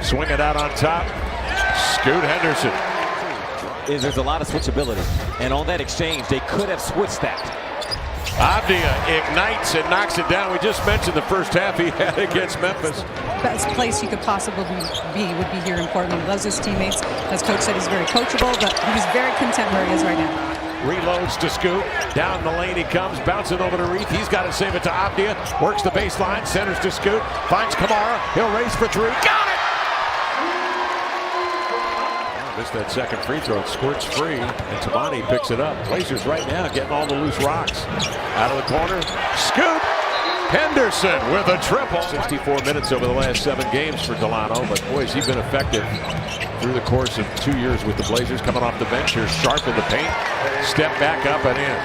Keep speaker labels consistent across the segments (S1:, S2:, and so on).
S1: Swing it out on top. Scoot Henderson.
S2: There's a lot of switchability. And on that exchange, they could have switched that.
S1: Avdia ignites and knocks it down. We just mentioned the first half he had against Memphis.
S3: Best place he could possibly be would be here in Portland. Loves his teammates. As coach said, he's very coachable, but he's very content where he is right now.
S1: Reloads to Scoot. Down the lane he comes, bouncing over to Reith. He's got to save it to Avdia. Works the baseline, centers to Scoot. Finds Kamara. He'll race for three. Got it! Missed that second free throw. It squirts free, and Tamani picks it up. Blazers right now getting all the loose rocks. Out of the corner. Scoot Henderson with a triple. 64 minutes over the last 7 games for Delano, but boy, has he been effective through the course of 2 years with the Blazers. Coming off the bench here, sharp in the paint. Step back up and in.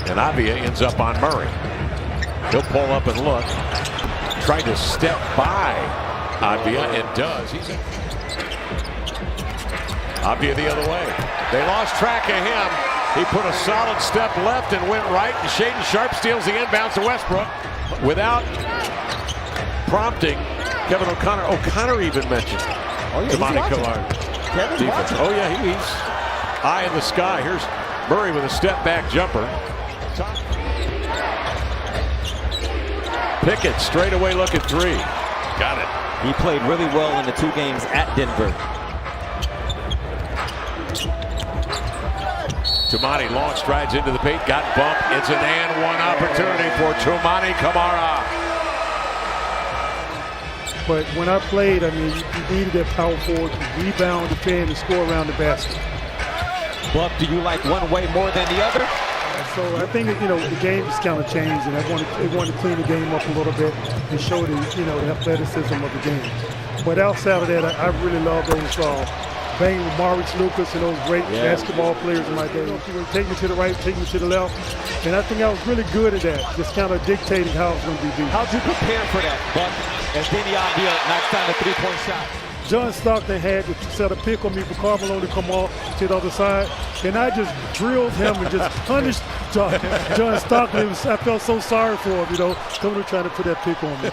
S1: And Avdia ends up on Murray. He'll pull up and look. Tried to step by Avdia and does. Avdia the other way. They lost track of him. He put a solid step left and went right. And Shaedon Sharpe steals the inbound to Westbrook without prompting. Kevin O'Connor. O'Connor even mentioned Tamani Kamara. Defense. Oh yeah, he's eye in the sky. Here's Murray with a step back jumper. Pickett straight away look at 3. Got it.
S2: He played really well in the 2 games at Denver.
S1: Tamani long strides into the paint, got bumped. It's an and one opportunity for Tamani Kamara.
S4: But when I played, I mean, you needed that power forward to rebound, defend, and score around the basket.
S2: Buck, do you like one way more than the other?
S4: So I think that, the game has kind of changed, and they wanted to clean the game up a little bit and show the athleticism of the game. But outside of that, I really love those playing with Maurice Lucas and those great basketball players in my day. Take me to the right, take me to the left. And I think I was really good at that, just kind of dictating how it's going to be beat.
S2: How'd you prepare for that, Buck? As Denny Avdia knocks down the 3-point shot.
S4: John Stockton had to set a pick on me for Carmelo to come off to the other side. And I just drilled him and just punished John Stockton. I felt so sorry for him, coming to try to put that pick on me.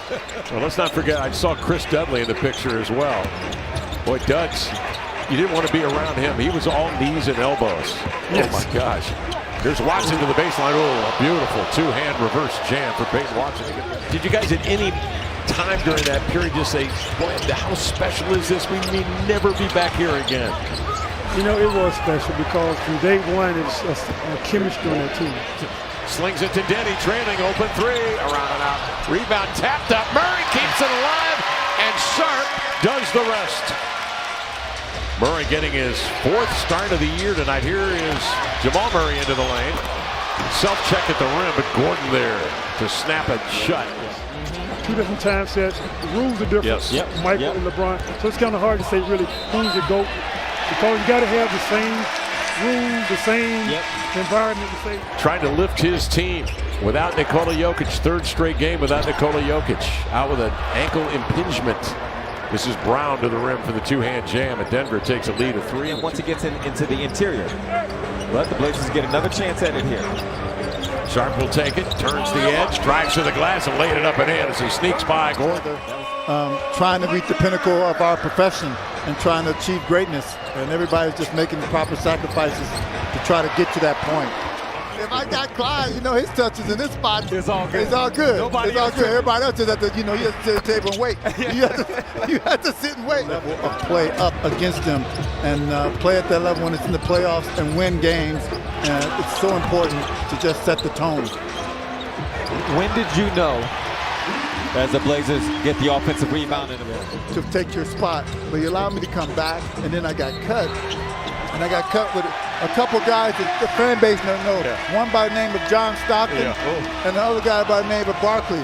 S1: Well, let's not forget, I saw Chris Dudley in the picture as well. Boy, Duds, you didn't want to be around him. He was all knees and elbows. Yes. Oh, my gosh. Here's Watson to the baseline. Oh, a beautiful 2-hand reverse jam for Peyton Watson. Did you guys at any time during that period just say, boy, how special is this? We may never be back here again.
S4: It was special because from day one, it's a chemistry on that team.
S1: Slings it to Denny, trailing, open 3, around and out. Rebound tapped up. Murray keeps it alive, and Sharpe does the rest. Murray getting his 4th start of the year tonight. Here is Jamal Murray into the lane. Self-check at the rim, but Gordon there to snap it shut.
S4: 2 different time sets. The rules are different.
S1: Yes. Yep.
S4: Michael and LeBron. So it's kind of hard to say really who's the GOAT because you got to have the same rules, the same environment.
S1: Trying to lift his team without Nikola Jokic. 3rd straight game without Nikola Jokic. Out with an ankle impingement. This is Brown to the rim for the 2-hand jam, and Denver takes a lead of 3.
S2: And once he gets into the interior, but the Blazers get another chance at it here.
S1: Sharpe will take it, turns the edge, drives to the glass, and laid it up and in as he sneaks by Gordon.
S5: Trying to reach the pinnacle of our profession and trying to achieve greatness, and everybody's just making the proper sacrifices to try to get to that point. If I got Clyde, his touches in this spot,
S2: it's all good.
S5: It's all good.
S2: Nobody
S5: it's all good. Everybody else is at the, you have to sit at the table and wait. You have to sit and wait. Level of play up against them and play at that level when it's in the playoffs and win games. And it's so important to just set the tone.
S2: When did you know, as the Blazers get the offensive rebound in the middle,
S5: to take your spot, but you allowed me to come back, and then I got cut. And I got cut with a couple guys that the fan base doesn't know. One by the name of John Stockton, and the other guy by the name of Barkley.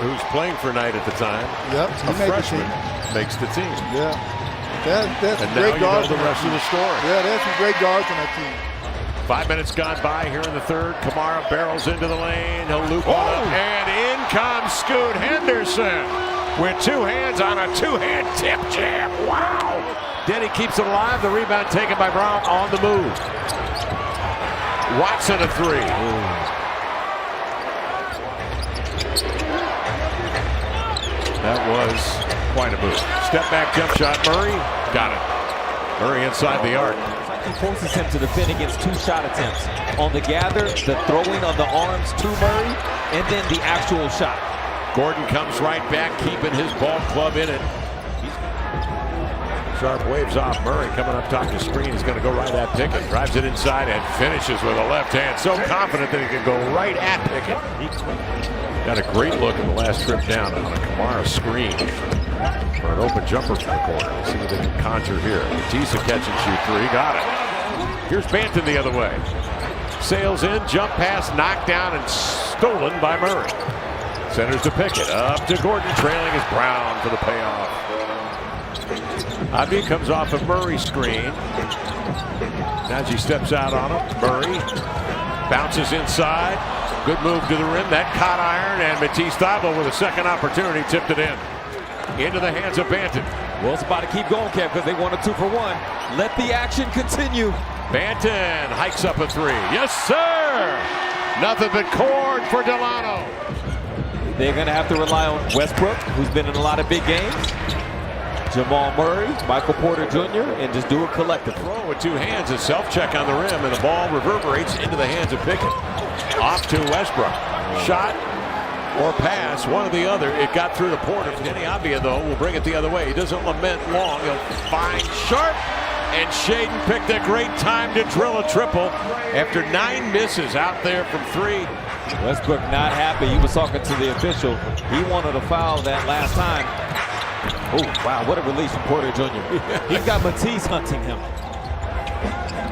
S1: Who's playing for Knight at the time.
S5: Yep,
S1: a freshman makes the team.
S5: Yeah, that's
S1: and
S5: great
S1: now
S5: guards.
S1: You know the rest of the story.
S5: Yeah, there's some great guards on that team.
S1: 5 minutes gone by here in the 3rd. Kamara barrels into the lane. He'll loop one up, and in comes Scoot Henderson with 2 hands on a 2-hand tip jam. Wow! Denny keeps it alive. The rebound taken by Brown on the move. Watson a 3. That was quite a move. Step back jump shot. Murray got it. Murray inside the arc.
S2: He forces him to defend against 2 shot attempts. On the gather, the throwing on the arms to Murray, and then the actual shot.
S1: Gordon comes right back, keeping his ball club in it. Sharp waves off Murray, coming up top the screen. He's going to go right at Pickett. Drives it inside and finishes with a left hand. So confident that he can go right at Pickett. Got a great look in the last trip down on a Kamara screen for an open jumper from the corner. Let's see what they can conjure here. Batista catch and shoot 3. Got it. Here's Banton the other way. Sails in, jump pass, knocked down and stolen by Murray. Centers to Pickett. Up to Gordon, trailing is Brown for the payoff. Abdi comes off a Murray screen. Najee steps out on him. Murray bounces inside. Good move to the rim. That caught iron, and Matisse Thybulle with a second opportunity tipped it in. Into the hands of Banton.
S2: Well, it's about to keep going, Kev, because they want a 2 for 1. Let the action continue.
S1: Banton hikes up a 3. Yes, sir! Nothing but cord for Delano.
S2: They're going to have to rely on Westbrook, who's been in a lot of big games. Jamal Murray, Michael Porter Jr., and just do it collectively.
S1: Throw with 2 hands, a self-check on the rim, and the ball reverberates into the hands of Pickett. Off to Westbrook. Shot or pass, one or the other. It got through the Porter. Denny Avdia, though, will bring it the other way. He doesn't lament long. He'll find Sharp, and Shaden picked a great time to drill a triple after 9 misses out there from 3.
S2: Westbrook not happy. He was talking to the official. He wanted a foul that last time. Oh, wow, what a release from Porter Jr. He's got Matisse hunting him.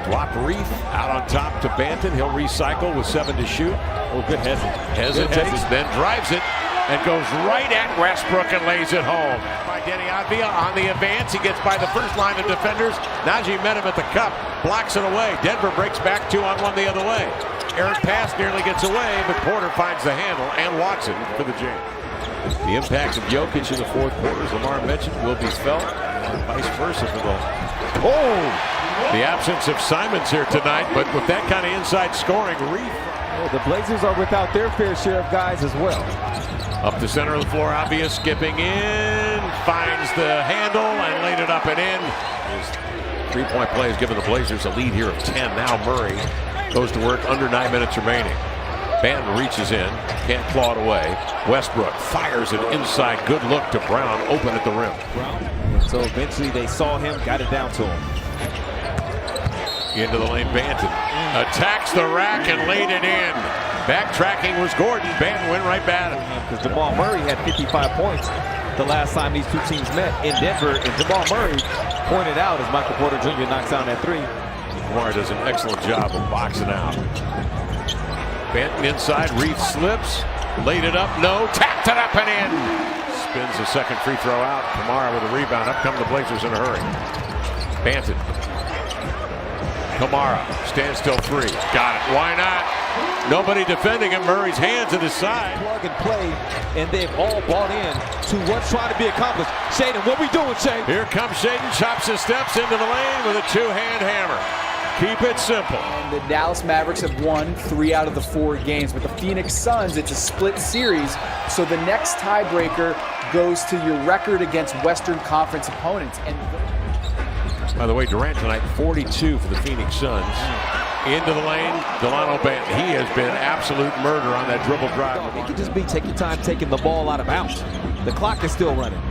S1: Drop Reef out on top to Banton. He'll recycle with 7 to shoot.
S2: Oh, good
S1: Hesitates, then drives it and goes right at Westbrook and lays it home. By Denny Avdia on the advance. He gets by the first line of defenders. Najee met him at the cup, blocks it away. Denver breaks back 2-on-1 the other way. Errant pass nearly gets away, but Porter finds the handle and Watson for the jam. The impact of Jokic in the 4th quarter, as Lamar mentioned, will be felt. Vice versa for the... The absence of Simons here tonight, but with that kind of inside scoring, Reef.
S2: Well, the Blazers are without their fair share of guys as well.
S1: Up the center of the floor, obvious, skipping in, finds the handle and laid it up and in. His 3-point play has given the Blazers a lead here of 10. Now Murray goes to work under 9 minutes remaining. Banton reaches in, can't claw it away. Westbrook fires it inside. Good look to Brown, open at the rim.
S2: So eventually they saw him, got it down to him.
S1: Into the lane, Banton attacks the rack and laid it in. Backtracking was Gordon. Banton went right back at him.
S2: Because Jamal Murray had 55 points the last time these 2 teams met in Denver. And Jamal Murray pointed out as Michael Porter Jr. knocks down that 3.
S1: Lamar does an excellent job of boxing out. Banton inside, Reef slips, laid it up, no, tapped it up and in. Spins the second free throw out. Kamara with a rebound. Up come the Blazers in a hurry. Banton. Kamara, standstill 3. Got it. Why not? Nobody defending him. Murray's hands at his side.
S2: Plug and play, and they've all bought in to what's trying to be accomplished. Shaden, what we doing, Shaden?
S1: Here comes Shaden, chops his steps into the lane with a 2-hand hammer. Keep it simple.
S6: And the Dallas Mavericks have won 3 out of the 4 games. With the Phoenix Suns, it's a split series. So the next tiebreaker goes to your record against Western Conference opponents. And
S1: by the way, Durant tonight, 42 for the Phoenix Suns. Into the lane, Delano Banton. He has been absolute murder on that dribble drive.
S2: It could just be take your time taking the ball out of bounds. The clock is still running.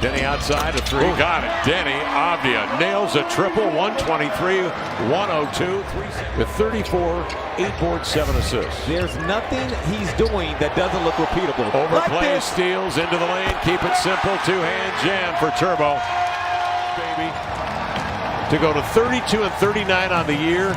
S1: Denny outside, a 3. Got it. Denny Avdia nails a triple, 123, 102, with 34, 8 boards, 7 assists.
S2: There's nothing he's doing that doesn't look repeatable.
S1: Overplay, steals into the lane. Keep it simple. 2-hand jam for Turbo. Baby. To go to 32 and 39 on the year.